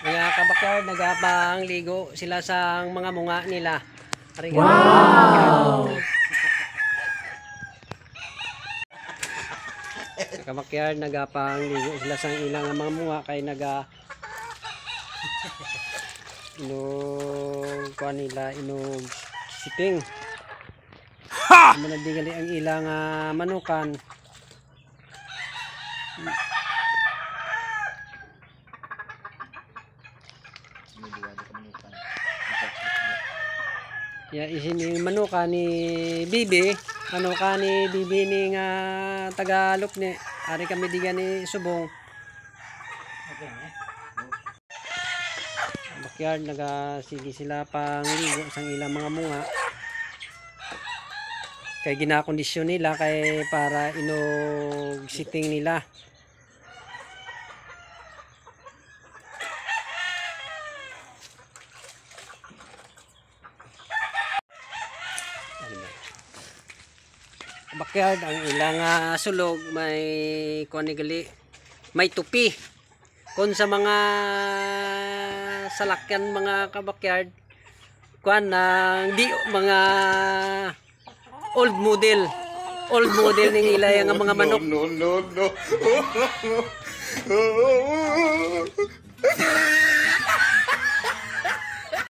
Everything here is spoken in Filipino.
Mga kabakyard, nagapang ligo sila sa mga munga nila. Wow! Kabakyard, nagapang ligo sila sa ilang mga munga kay naga inog kuan nila inog siting. Manadigali ang ilang manukan. Ya isini manuka ni Bibi, manuka ni Bibi ni nga Tagalog ni. Ari kami diga ni Subong. Backyard nagasigi sila pang ligo sang ilang mga munga. Kay ginakondisyon nila kay para inog sitting nila. Backyard ang ilang sulog may kuanigali may tupi kun sa mga salakyan mga kabakyard kuan ng di mga old model ning ilay ang mga manok. No.